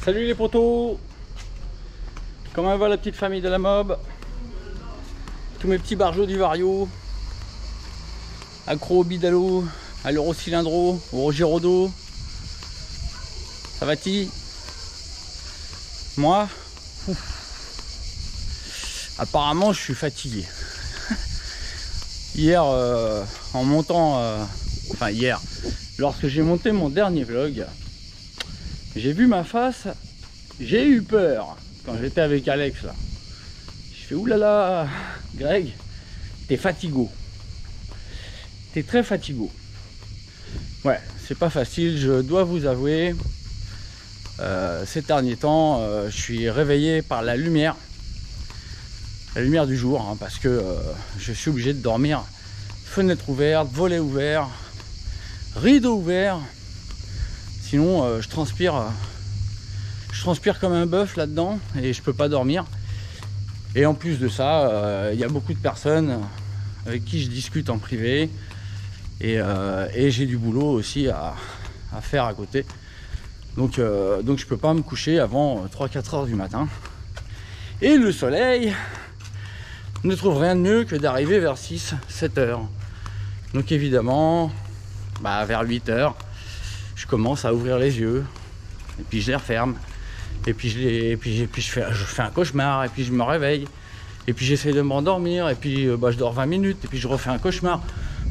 Salut les potos. Comment va la petite famille de la mob? Tous mes petits barjots du Vario, accro au bidalo, à l'eurocylindro, au Rogerodo. Ça va-t-il? Moi, apparemment je suis fatigué. Hier en montant, enfin hier, lorsque j'ai monté mon dernier vlog, j'ai vu ma face, j'ai eu peur quand j'étais avec Alex là. Je fais oulala, Greg, t'es fatigo. T'es très fatigo. Ouais, c'est pas facile, je dois vous avouer. Ces derniers temps, je suis réveillé par la lumière du jour, hein, parce que je suis obligé de dormir fenêtre ouverte, volet ouvert, rideau ouvert. Sinon, je transpire comme un bœuf là-dedans et je peux pas dormir. Et en plus de ça, il y a beaucoup de personnes avec qui je discute en privé et j'ai du boulot aussi à faire à côté. Donc je peux pas me coucher avant 3-4 heures du matin. Et le soleil ne trouve rien de mieux que d'arriver vers 6-7 heures. Donc évidemment, vers 8 heures, je commence à ouvrir les yeux et puis je les referme. Et puis je fais un cauchemar et puis je me réveille. Et puis j'essaie de m'endormir et puis je dors 20 minutes et puis je refais un cauchemar.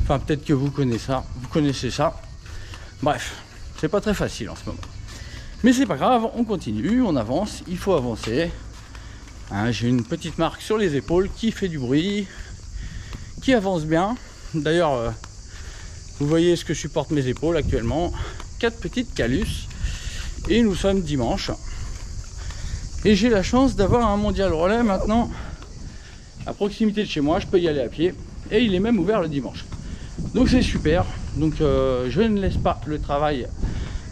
Enfin, peut-être que vous connaissez ça. Bref, c'est pas très facile en ce moment. Mais c'est pas grave, on continue, on avance, il faut avancer. Hein, j'ai une petite marque sur les épaules qui fait du bruit, qui avance bien. D'ailleurs, vous voyez ce que supportent mes épaules actuellement. 4 petites calus. Et nous sommes dimanche. Et j'ai la chance d'avoir un mondial relais maintenant à proximité de chez moi. Je peux y aller à pied. Et il est même ouvert le dimanche. Donc c'est super. Donc je ne laisse pas le travail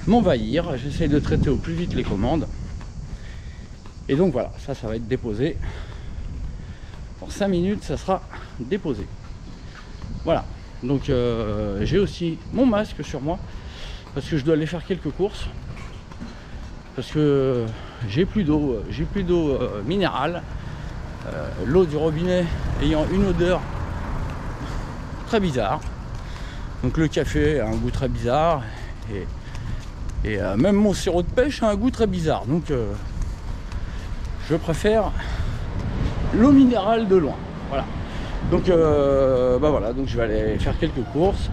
m'envahir. J'essaie de traiter au plus vite les commandes. Et donc voilà, ça va être déposé. Pour 5 minutes, ça sera déposé. Voilà. Donc j'ai aussi mon masque sur moi. Parce que je dois aller faire quelques courses. Parce que j'ai plus d'eau minérale. L'eau du robinet ayant une odeur très bizarre. Donc le café a un goût très bizarre. Et même mon sirop de pêche a un goût très bizarre. Donc je préfère l'eau minérale de loin. Voilà. Donc voilà, donc je vais aller faire quelques courses.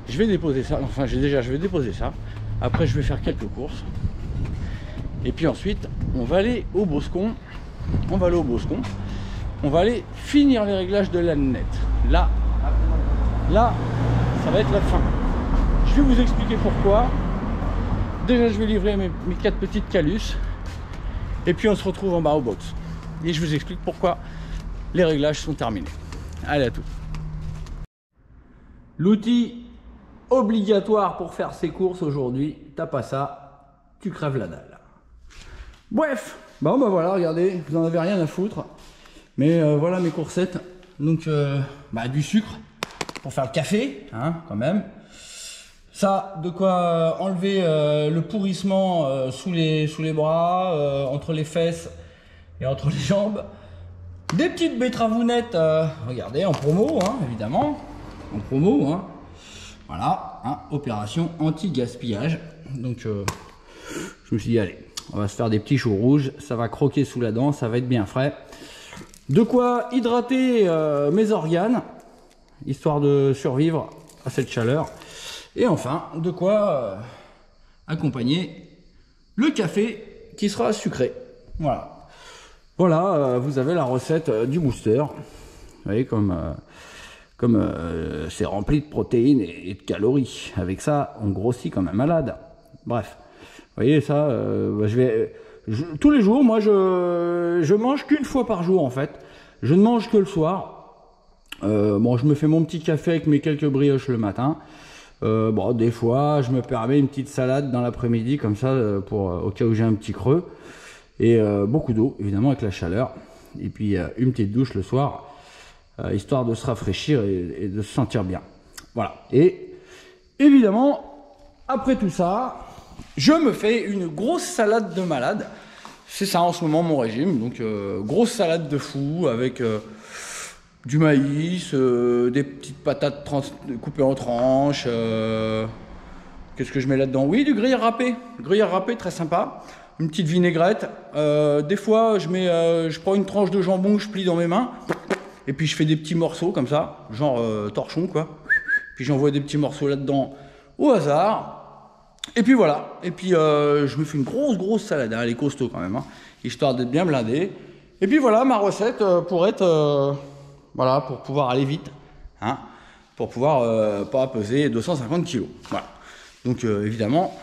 Je vais déposer ça. Enfin je vais déposer ça. Après je vais faire quelques courses. Et puis ensuite on va aller au Boscon. On va aller finir les réglages de la lunette. Là, ça va être la fin. Je vais vous expliquer pourquoi. Déjà je vais livrer mes 4 petites calus. Et puis on se retrouve en bas au box. Et je vous explique pourquoi les réglages sont terminés. Allez, à tout. L'outil obligatoire pour faire ses courses aujourd'hui, t'as pas ça, tu crèves la dalle. Bref, bon voilà, regardez, vous en avez rien à foutre. Mais voilà mes coursettes. Donc du sucre pour faire le café, hein, quand même. Ça, de quoi enlever le pourrissement sous les bras, entre les fesses et entre les jambes. Des petites betravounettes, regardez, en promo, hein, évidemment. En promo, hein. Voilà, hein, opération anti-gaspillage. Donc, je me suis dit, allez, on va se faire des petits choux rouges. Ça va croquer sous la dent, ça va être bien frais. De quoi hydrater mes organes, histoire de survivre à cette chaleur. Et enfin, de quoi accompagner le café qui sera sucré. Voilà. Voilà, vous avez la recette du booster. Vous voyez comme c'est rempli de protéines et de calories. Avec ça, on grossit comme un malade. Bref, vous voyez ça, tous les jours, moi je mange qu'une fois par jour en fait. Je ne mange que le soir. Bon, je me fais mon petit café avec mes quelques brioches le matin. Bon, des fois, je me permets une petite salade dans l'après-midi comme ça, au cas où j'ai un petit creux. Et beaucoup d'eau, évidemment, avec la chaleur. Et puis une petite douche le soir, histoire de se rafraîchir et de se sentir bien. Voilà. Et évidemment, après tout ça, je me fais une grosse salade de malade. C'est ça en ce moment mon régime, donc grosse salade de fou avec du maïs, des petites patates coupées en tranches. Qu'est-ce que je mets là-dedans? Oui, du gruyère râpé très sympa. Une petite vinaigrette. Des fois, je prends une tranche de jambon que je plie dans mes mains. Et puis je fais des petits morceaux comme ça, genre torchon quoi. Puis j'envoie des petits morceaux là-dedans au hasard. Et puis voilà. Et puis je me fais une grosse salade. Hein. Elle est costaud quand même, hein, histoire d'être bien blindé. Et puis voilà ma recette pour être, voilà, pour pouvoir aller vite, hein, pour pouvoir pas peser 250 kg. Voilà. Donc évidemment,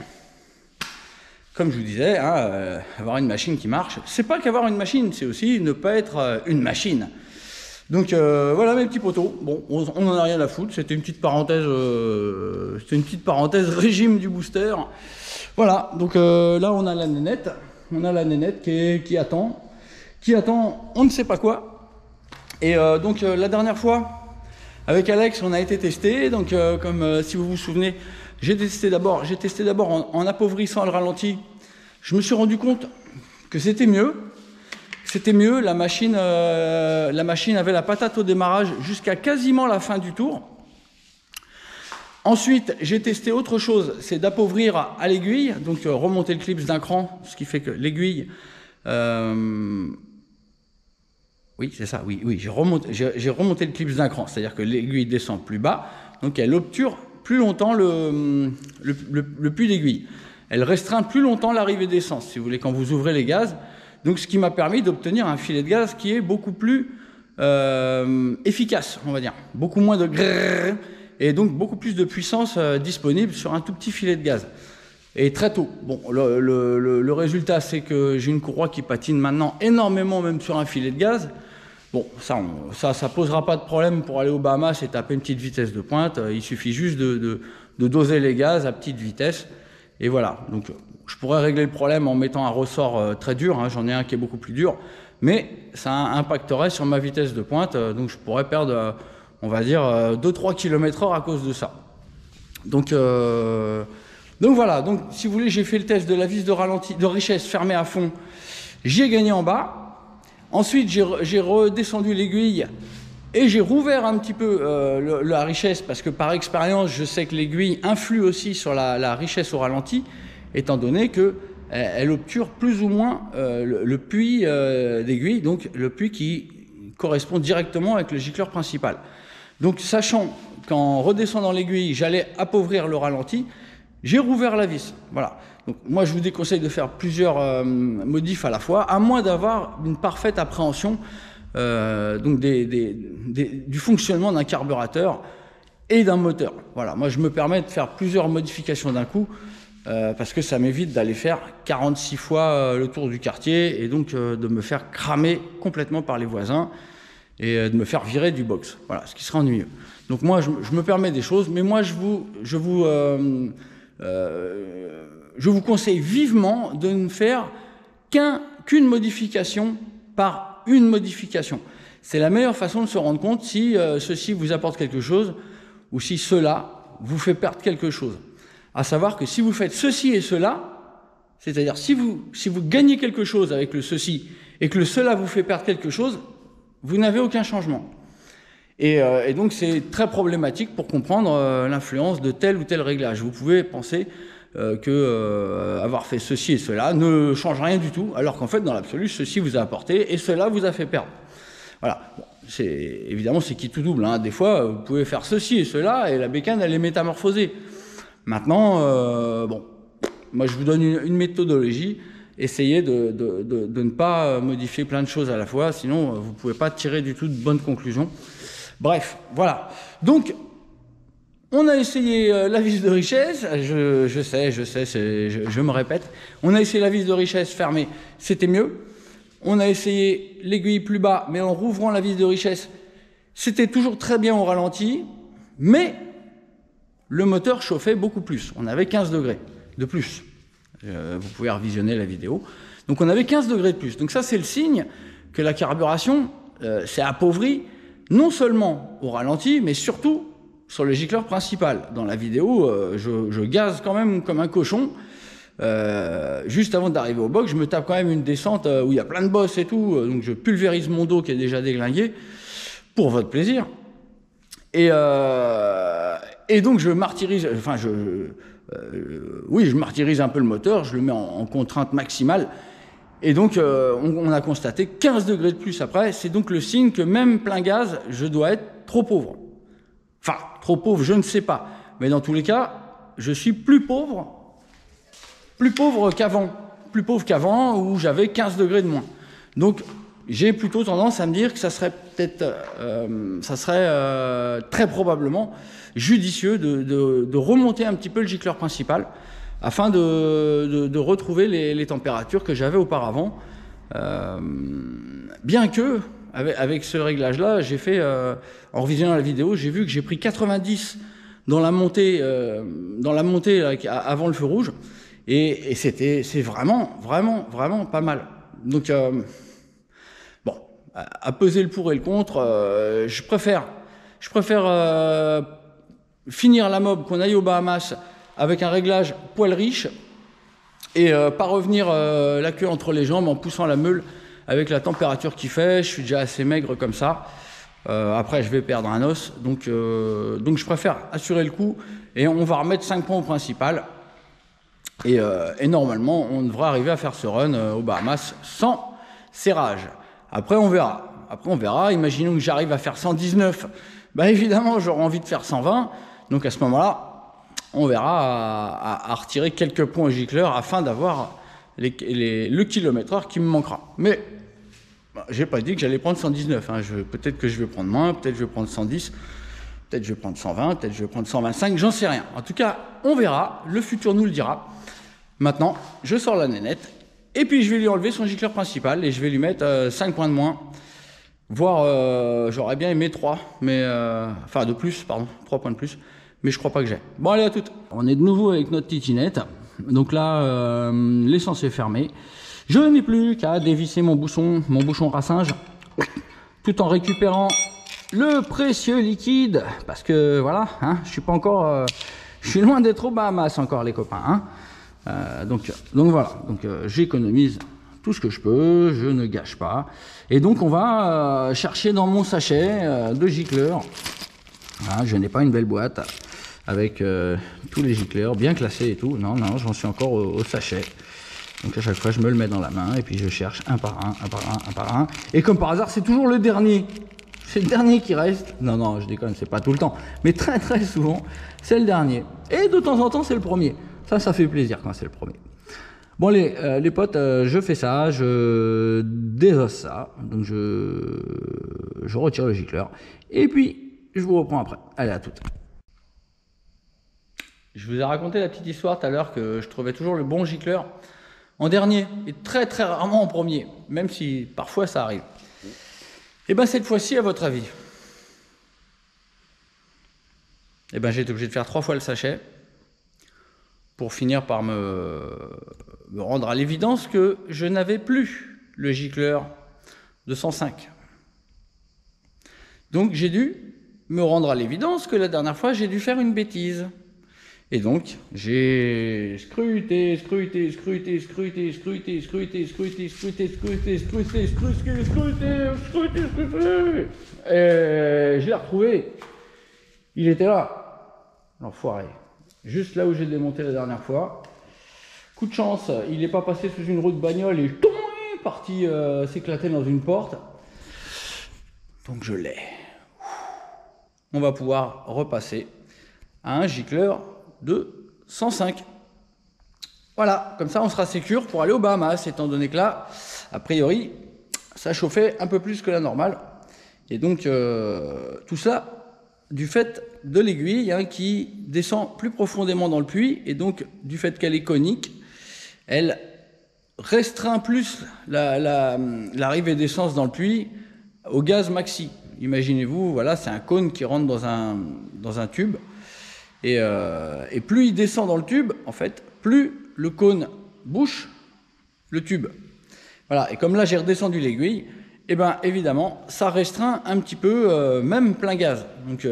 comme je vous disais, hein, avoir une machine qui marche, c'est pas qu'avoir une machine, c'est aussi ne pas être une machine. Donc voilà mes petits potos. Bon, on n'en a rien à foutre. C'était une petite parenthèse, régime du booster. Voilà. Donc là on a la nénette, qui attend, on ne sait pas quoi. Et donc la dernière fois avec Alex, on a été testé. Donc comme si vous vous souvenez, j'ai testé d'abord en appauvrissant le ralenti. Je me suis rendu compte que c'était mieux. La machine avait la patate au démarrage jusqu'à quasiment la fin du tour. Ensuite, j'ai testé autre chose, c'est d'appauvrir à l'aiguille, donc remonter le clips d'un cran, ce qui fait que l'aiguille... Oui, c'est ça, oui, j'ai remonté le clips d'un cran, c'est-à-dire que l'aiguille descend plus bas, donc elle obture plus longtemps le puits d'aiguille. Elle restreint plus longtemps l'arrivée d'essence, si vous voulez, quand vous ouvrez les gaz. Donc, ce qui m'a permis d'obtenir un filet de gaz qui est beaucoup plus efficace, on va dire. Beaucoup moins de grrr, et donc beaucoup plus de puissance disponible sur un tout petit filet de gaz. Et très tôt. Bon, le résultat, c'est que j'ai une courroie qui patine maintenant énormément, même sur un filet de gaz. Bon, ça posera pas de problème pour aller aux Bahamas et taper une petite vitesse de pointe. Il suffit juste de doser les gaz à petite vitesse. Et voilà. Donc, je pourrais régler le problème en mettant un ressort très dur, hein, j'en ai un qui est beaucoup plus dur, mais ça impacterait sur ma vitesse de pointe, donc je pourrais perdre, on va dire, 2-3 km/h à cause de ça. Donc voilà, donc si vous voulez, j'ai fait le test de la vis de richesse fermée à fond, j'ai gagné en bas, ensuite j'ai redescendu l'aiguille et j'ai rouvert un petit peu la richesse, parce que par expérience, je sais que l'aiguille influe aussi sur la richesse au ralenti, étant donné qu'elle obture plus ou moins le puits d'aiguille, donc le puits qui correspond directement avec le gicleur principal. Donc sachant qu'en redescendant l'aiguille, j'allais appauvrir le ralenti, j'ai rouvert la vis. Voilà. Donc moi je vous déconseille de faire plusieurs modifs à la fois, à moins d'avoir une parfaite appréhension donc du fonctionnement d'un carburateur et d'un moteur. Voilà. Moi je me permets de faire plusieurs modifications d'un coup, parce que ça m'évite d'aller faire 46 fois le tour du quartier et donc de me faire cramer complètement par les voisins et de me faire virer du box. Voilà, ce qui serait ennuyeux. Donc moi, je me permets des choses, mais moi, je vous conseille vivement de ne faire qu'une modification par une modification. C'est la meilleure façon de se rendre compte si ceci vous apporte quelque chose ou si cela vous fait perdre quelque chose. À savoir que si vous faites ceci et cela, c'est-à-dire si vous gagnez quelque chose avec le ceci et que le cela vous fait perdre quelque chose, vous n'avez aucun changement. Et donc c'est très problématique pour comprendre l'influence de tel ou tel réglage. Vous pouvez penser avoir fait ceci et cela ne change rien du tout, alors qu'en fait dans l'absolu ceci vous a apporté et cela vous a fait perdre. Voilà. Bon, évidemment c'est qui tout double, hein. Des fois vous pouvez faire ceci et cela et la bécane elle est métamorphosée. Maintenant, bon, moi je vous donne une méthodologie, essayez de ne pas modifier plein de choses à la fois, sinon vous ne pouvez pas tirer du tout de bonnes conclusions. Bref, voilà. Donc, on a essayé la vis de richesse, je sais, je me répète, on a essayé la vis de richesse fermée, c'était mieux. On a essayé l'aiguille plus bas, mais en rouvrant la vis de richesse, c'était toujours très bien au ralenti, mais le moteur chauffait beaucoup plus. On avait 15 degrés de plus. Vous pouvez revisionner la vidéo. Donc on avait 15 degrés de plus. Donc ça, c'est le signe que la carburation s'est appauvrie, non seulement au ralenti, mais surtout sur le gicleur principal. Dans la vidéo, je gaze quand même comme un cochon. juste avant d'arriver au box, je me tape quand même une descente où il y a plein de bosses et tout, donc je pulvérise mon dos qui est déjà déglingué, pour votre plaisir. Et donc je martyrise, enfin oui, je martyrise un peu le moteur, je le mets en contrainte maximale. Et donc on a constaté 15 degrés de plus après, c'est donc le signe que même plein gaz, je dois être trop pauvre. Enfin, trop pauvre, je ne sais pas. Mais dans tous les cas, je suis plus pauvre qu'avant, où j'avais 15 degrés de moins. Donc, j'ai plutôt tendance à me dire que ça serait peut-être, très probablement judicieux de remonter un petit peu le gicleur principal afin de retrouver les températures que j'avais auparavant. Bien que, avec ce réglage-là, j'ai fait, en revisionnant la vidéo, j'ai vu que j'ai pris 90 dans la montée avant le feu rouge, et c'est vraiment pas mal. Donc, bon, à peser le pour et le contre, je préfère finir la mob, qu'on aille aux Bahamas avec un réglage poil riche, et pas revenir la queue entre les jambes en poussant la meule avec la température qu'il fait. Je suis déjà assez maigre comme ça. Après, je vais perdre un os. Donc je préfère assurer le coup. Et on va remettre 5 points au principal. Et normalement, on devrait arriver à faire ce run aux Bahamas sans serrage. Après, on verra. Imaginons que j'arrive à faire 119. Bah, évidemment, j'aurai envie de faire 120. Donc à ce moment-là, on verra à retirer quelques points au gicleur afin d'avoir le kilomètre-heure qui me manquera. Mais j'ai pas dit que j'allais prendre 119. Hein. Peut-être que je vais prendre moins, peut-être que je vais prendre 110, peut-être que je vais prendre 120, peut-être que je vais prendre 125, j'en sais rien. En tout cas, on verra, le futur nous le dira. Maintenant, je sors la nénette, et puis je vais lui enlever son gicleur principal, et je vais lui mettre 5 points de moins, voire j'aurais bien aimé 3, mais enfin de plus, pardon, 3 points de plus, mais je crois pas que j'ai. Bon, allez, à toutes. On est de nouveau avec notre titinette. Donc là, l'essence est fermée. Je n'ai plus qu'à dévisser mon bouchon rinçage, tout en récupérant le précieux liquide, parce que voilà, hein, je suis pas encore, je suis loin d'être aux Bahamas encore, les copains. Hein. Donc voilà, j'économise tout ce que je peux, je ne gâche pas, et donc on va chercher dans mon sachet de gicleurs. Hein, je n'ai pas une belle boîte avec tous les gicleurs bien classés et tout. Non, j'en suis encore au sachet. Donc à chaque fois, je me le mets dans la main et puis je cherche un par un. Et comme par hasard, c'est toujours le dernier. C'est le dernier qui reste. Non, je déconne, c'est pas tout le temps. Mais très souvent, c'est le dernier. Et de temps en temps, c'est le premier. Ça fait plaisir quand c'est le premier. Bon, les potes, je fais ça, je désosse ça. Donc je retire le gicleur. Et puis, je vous reprends après. Allez, à toutes. Je vous ai raconté la petite histoire tout à l'heure que je trouvais toujours le bon gicleur en dernier et très rarement en premier, même si parfois ça arrive. Et bien cette fois-ci, à votre avis, et ben j'ai été obligé de faire 3 fois le sachet pour finir par me rendre à l'évidence que je n'avais plus le gicleur de 105. Donc j'ai dû me rendre à l'évidence que la dernière fois j'ai dû faire une bêtise. Et donc, j'ai scruté. Et je l'ai retrouvé. Il était là, l'enfoiré. Juste là où j'ai démonté la dernière fois. Coup de chance, il n'est pas passé sous une roue de bagnole et il est parti s'éclater dans une porte. Donc je l'ai. On va pouvoir repasser à un gicleur de 105. Voilà, comme ça on sera sécure pour aller aux Bahamas, étant donné que là, a priori, ça chauffait un peu plus que la normale. Et donc, tout ça du fait de l'aiguille qui descend plus profondément dans le puits, et donc du fait qu'elle est conique, elle restreint plus l'arrivée d'essence dans le puits au gaz maxi. Imaginez-vous, voilà, c'est un cône qui rentre dans un tube. Et plus il descend dans le tube, en fait, plus le cône bouche le tube. Voilà, et comme là j'ai redescendu l'aiguille, et bien évidemment, ça restreint un petit peu, même plein gaz. Donc,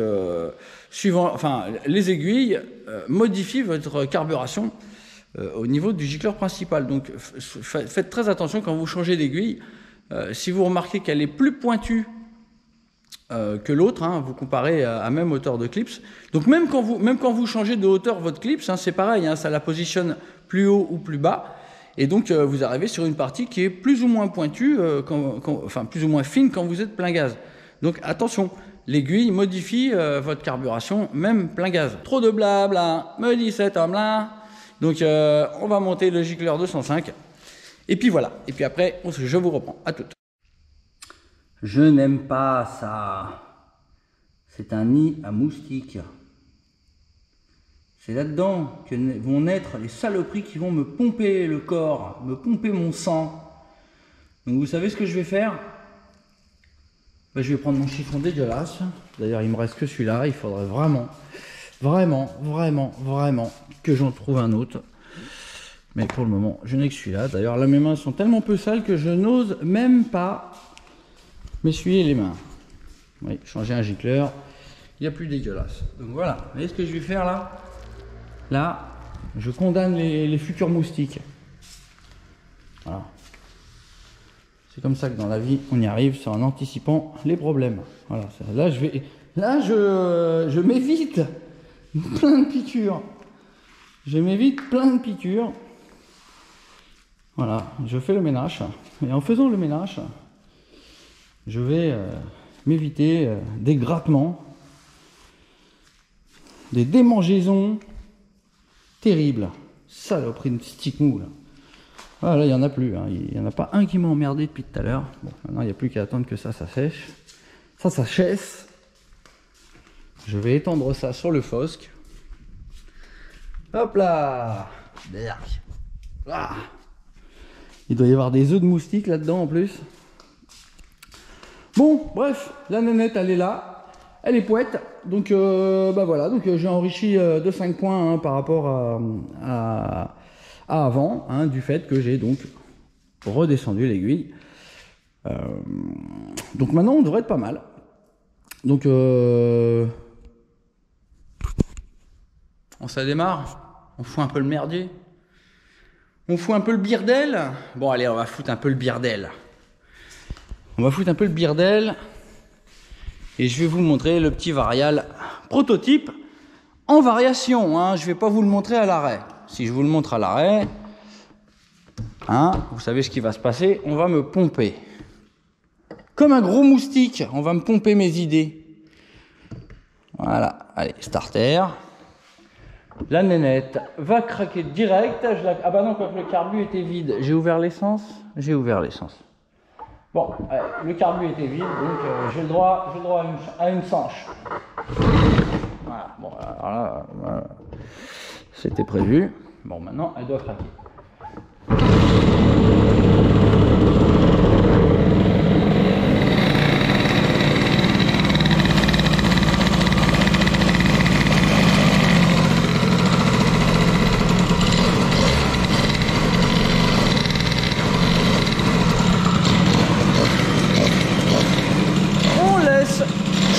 les aiguilles modifient votre carburation au niveau du gicleur principal. Donc faites très attention quand vous changez d'aiguille. Si vous remarquez qu'elle est plus pointue que l'autre, hein, vous comparez à même hauteur de clips. Donc même quand vous changez de hauteur votre clips, hein, c'est pareil, hein, ça la positionne plus haut ou plus bas. Et donc vous arrivez sur une partie qui est plus ou moins pointue, enfin plus ou moins fine quand vous êtes plein gaz. Donc attention, l'aiguille modifie votre carburation, même plein gaz. Trop de blabla, me dit cet homme-là. Donc on va monter le gicleur 205. Et puis voilà. Et puis après, je vous reprends. À toutes. Je n'aime pas ça. C'est un nid à moustiques. C'est là-dedans que vont naître les saloperies qui vont me pomper le corps, me pomper mon sang. Donc vous savez ce que je vais faire? Ben, je vais prendre mon chiffon dégueulasse. D'ailleurs, il me reste que celui-là. Il faudrait vraiment que j'en trouve un autre. Mais pour le moment, je n'ai que celui-là. D'ailleurs, là, mes mains sont tellement peu sales que je n'ose même pas m'essuyer les mains. Oui, changer un gicleur, il n'y a plus dégueulasse. Donc voilà, vous voyez ce que je vais faire là? Là, je condamne les futurs moustiques. Voilà. C'est comme ça que dans la vie, on y arrive, c'est en anticipant les problèmes. Voilà. Là, je m'évite plein de piqûres. Je m'évite plein de piqûres. Voilà, je fais le ménage. Et en faisant le ménage, je vais m'éviter des grattements, des démangeaisons terribles. Saloperie de stick mou là. Voilà, il n'y en a plus. Hein. Il n'y en a pas un qui m'a emmerdé depuis tout à l'heure. Bon, maintenant il n'y a plus qu'à attendre que ça sèche. Ça sèche. Je vais étendre ça sur le fosque. Hop là. Ah. Il doit y avoir des œufs de moustiques là-dedans en plus. Bon, bref, la nénette elle est là, elle est poète, donc bah voilà, donc j'ai enrichi de 5 points hein, par rapport à avant, hein, du fait que j'ai donc redescendu l'aiguille. Donc maintenant on devrait être pas mal. Donc ça démarre, on fout un peu le merdier, on fout un peu le birdel. Bon allez, on va foutre un peu le birdel. On va foutre un peu le birdel et je vais vous montrer le petit varial prototype en variation. Hein. Je ne vais pas vous le montrer à l'arrêt. Si je vous le montre à l'arrêt, hein, vous savez ce qui va se passer. On va me pomper. Comme un gros moustique, on va me pomper mes idées. Voilà, allez, starter. La nénette va craquer direct. Ah bah non, quand le carbu était vide, j'ai ouvert l'essence. J'ai ouvert l'essence. Bon, le carbu était vide, donc j'ai le droit à une sanche. Voilà, bon, alors là, voilà. C'était prévu. Bon, maintenant, elle doit craquer.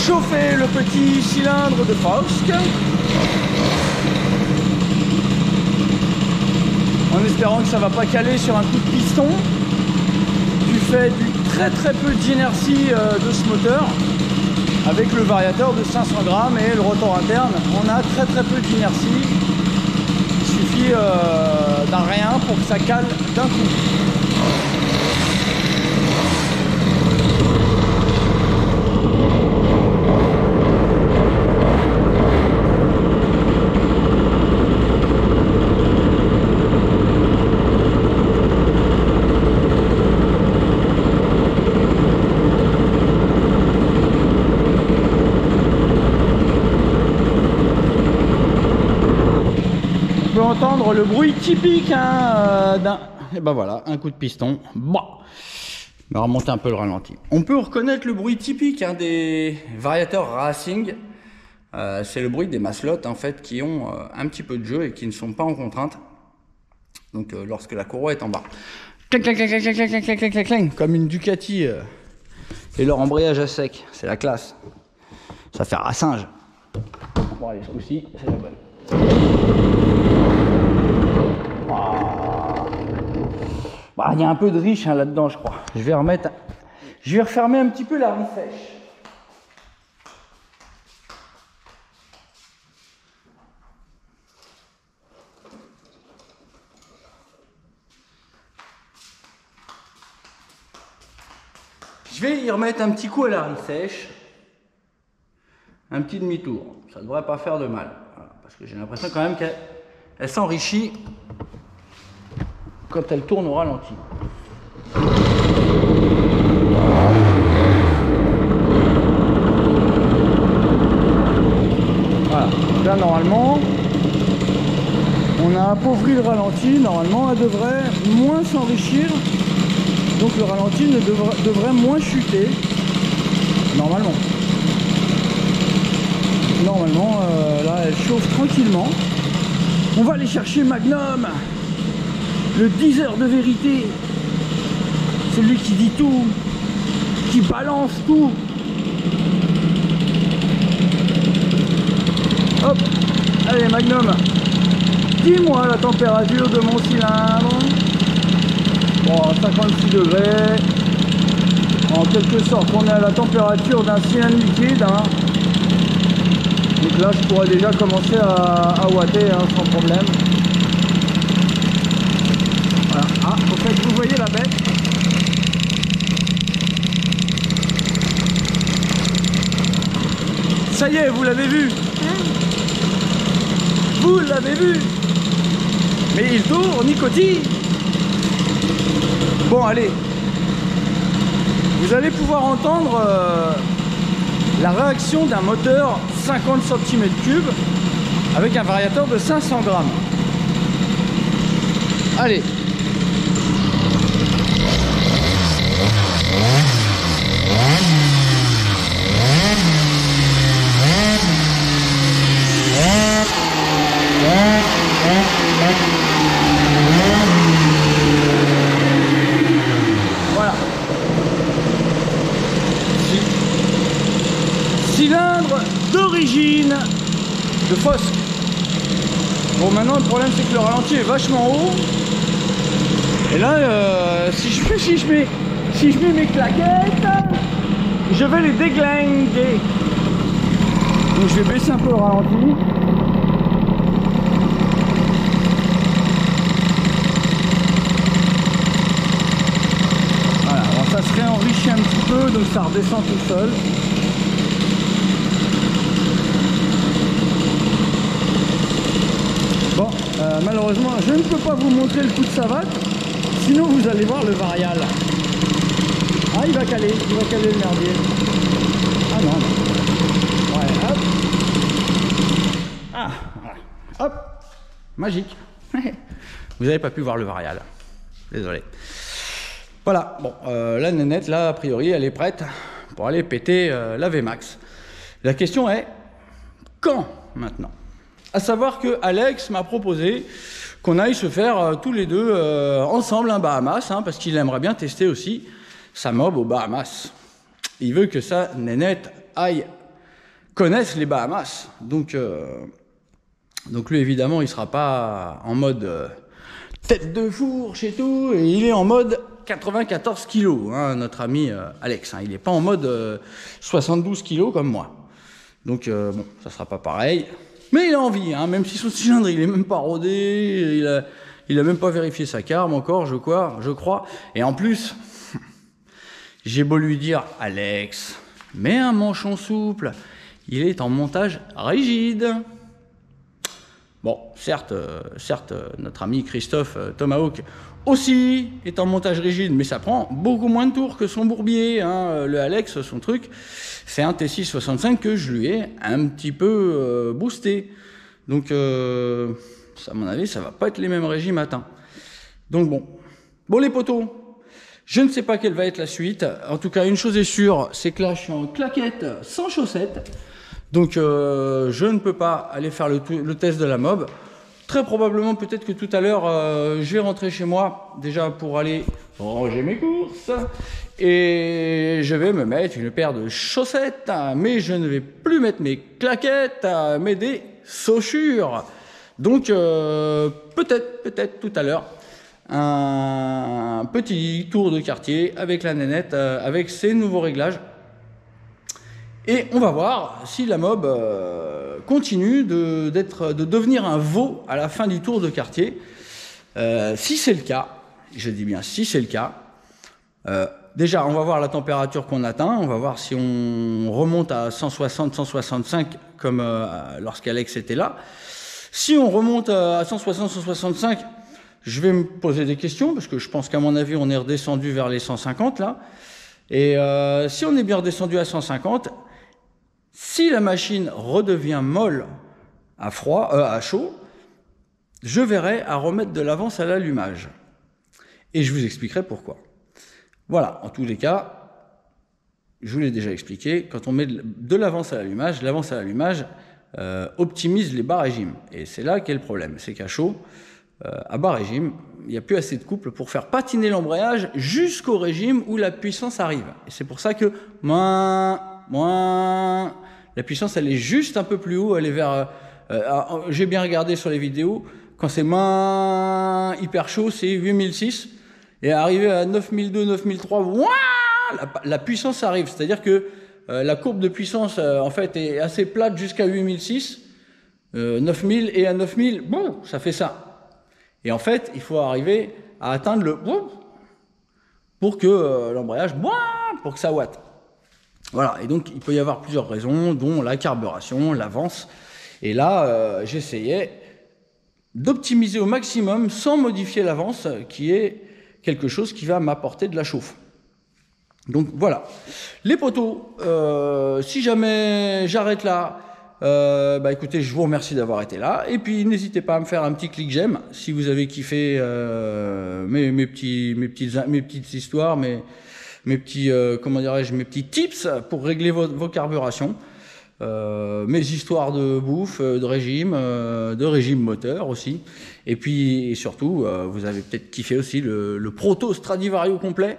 Chauffer le petit cylindre de Fausk en espérant que ça ne va pas caler sur un coup de piston du fait du très peu d'inertie de ce moteur. Avec le variateur de 500 grammes et le rotor interne, on a très peu d'inertie. Il suffit d'un rien pour que ça cale d'un coup. Entendre le bruit typique hein, et ben voilà, un coup de piston, bah, on va remonter un peu le ralenti. On peut reconnaître le bruit typique hein, des variateurs racing, c'est le bruit des maslottes en fait qui ont un petit peu de jeu et qui ne sont pas en contrainte. Donc lorsque la courroie est en bas, clang, clang, clang, clang, clang, clang, clang, clang, clang, clang, comme une Ducati et leur embrayage à sec, c'est la classe. Ça fait un singe. Bon allez, ce coup-ci, c'est la bonne. Bah, il y a un peu de riche hein, là-dedans, je crois. Je vais refermer un petit peu la riz sèche. Je vais y remettre un petit coup à la riz sèche. Un petit demi-tour. Ça ne devrait pas faire de mal. Voilà, parce que j'ai l'impression quand même qu'elle s'enrichit quand elle tourne au ralenti. Voilà. Là, normalement, on a appauvri le ralenti. Normalement, elle devrait moins s'enrichir. Donc le ralenti devrait moins chuter. Normalement. Normalement, là, elle chauffe tranquillement. On va aller chercher Magnum, le diseur de vérité. Celui qui dit tout, qui balance tout. Hop, allez Magnum, dis-moi la température de mon cylindre. Bon, 56 degrés. En quelque sorte, on est à la température d'un cylindre liquide. Hein. Donc là, je pourrais déjà commencer à ouatter hein, sans problème. Voilà. Ah, au fait, vous voyez la bête? Ça y est, vous l'avez vu? Vous l'avez vu? Mais il tourne, il cotille. Bon, allez. Vous allez pouvoir entendre la réaction d'un moteur 50 cm3 avec un variateur de 500 grammes. Allez. Voilà. Cylindre d'origine de Fosc. Bon, maintenant le problème c'est que le ralenti est vachement haut. Et là, si je mets mes claquettes, je vais les déglinguer. Donc je vais baisser un peu le ralenti. Voilà, alors ça se réenrichit un petit peu, donc ça redescend tout seul. Bon, malheureusement, je ne peux pas vous montrer le coup de savate, sinon vous allez voir le varial. Ah, il va caler le merdier. Ah non, non. Ouais, hop. Ah, voilà. Hop, magique. Vous n'avez pas pu voir le varial. Désolé. Voilà, bon, la nénette, là, a priori, elle est prête pour aller péter la VMAX. La question est, quand maintenant? À savoir que Alex m'a proposé qu'on aille se faire tous les deux ensemble un Bahamas, hein, parce qu'il aimerait bien tester aussi sa mob aux Bahamas. Il veut que sa nénette connaisse les Bahamas. Donc lui, évidemment, il sera pas en mode tête de fourche et tout, et il est en mode 94 kilos, hein, notre ami Alex. Hein, il n'est pas en mode 72 kilos comme moi. Donc bon, ça sera pas pareil. Mais il a envie, hein, même si son cylindre il est même pas rodé, il a même pas vérifié sa carbe encore, je crois. Et en plus, j'ai beau lui dire, Alex, mets un manchon souple, il est en montage rigide. Bon, certes, notre ami Christophe Tomahawk aussi est en montage rigide, mais ça prend beaucoup moins de tours que son bourbier. Hein. Le Alex, son truc, c'est un T665 que je lui ai un petit peu boosté. Donc, à mon avis, ça va pas être les mêmes régimes atteints. Donc bon, les potos, je ne sais pas quelle va être la suite. En tout cas, une chose est sûre, c'est que là, je suis en claquette sans chaussettes. Donc, je ne peux pas aller faire le test de la mob. Très probablement, peut-être que tout à l'heure, je vais rentrer chez moi, déjà pour aller ranger mes courses. Et je vais me mettre une paire de chaussettes, mais je ne vais plus mettre mes claquettes, mais des chaussures. Donc, peut-être tout à l'heure, un petit tour de quartier avec la nénette, avec ses nouveaux réglages. Et on va voir si la mob continue de devenir un veau à la fin du tour de quartier. Si c'est le cas, je dis bien si c'est le cas, déjà on va voir la température qu'on atteint, on va voir si on remonte à 160, 165 comme lorsqu'Alex était là. Si on remonte à 160, 165, je vais me poser des questions, parce que je pense qu'à mon avis on est redescendu vers les 150 là. Et si on est bien redescendu à 150, si la machine redevient molle à froid, à chaud, je verrai à remettre de l'avance à l'allumage. Et je vous expliquerai pourquoi. Voilà, en tous les cas, je vous l'ai déjà expliqué, quand on met de l'avance à l'allumage optimise les bas régimes. Et c'est là qu'est le problème, c'est qu'à chaud, à bas régime, il n'y a plus assez de couple pour faire patiner l'embrayage jusqu'au régime où la puissance arrive. Et c'est pour ça que la puissance, elle est juste un peu plus haut, elle est vers... j'ai bien regardé sur les vidéos, quand c'est hyper chaud, c'est 8006, et arrivé à 9002, 9003, la puissance arrive. C'est-à-dire que la courbe de puissance, en fait, est assez plate jusqu'à 8006, 9000, et à 9000, bon, ça fait ça. Et en fait, il faut arriver à atteindre le... pour que l'embrayage... pour que ça watt. Voilà, et donc il peut y avoir plusieurs raisons, dont la carburation, l'avance. Et là, j'essayais d'optimiser au maximum sans modifier l'avance, qui est quelque chose qui va m'apporter de la chauffe. Donc voilà. Les poteaux, si jamais j'arrête là, écoutez, je vous remercie d'avoir été là. Et puis n'hésitez pas à me faire un petit clic j'aime si vous avez kiffé mes petites histoires, mes petits, comment dirais-je, mes petits tips pour régler vos carburations, mes histoires de bouffe, de régime moteur aussi, et puis et surtout, vous avez peut-être kiffé aussi le proto Stradivario complet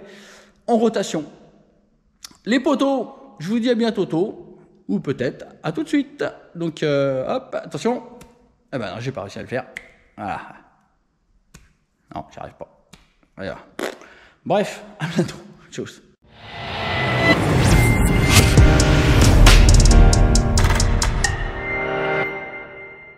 en rotation. Les poteaux, je vous dis à bientôt tôt, ou peut-être à tout de suite. Donc, hop, attention. Eh ben non, j'ai pas réussi à le faire. Voilà. Non, j'y arrive pas. Voilà. Bref, à bientôt. Tchuss.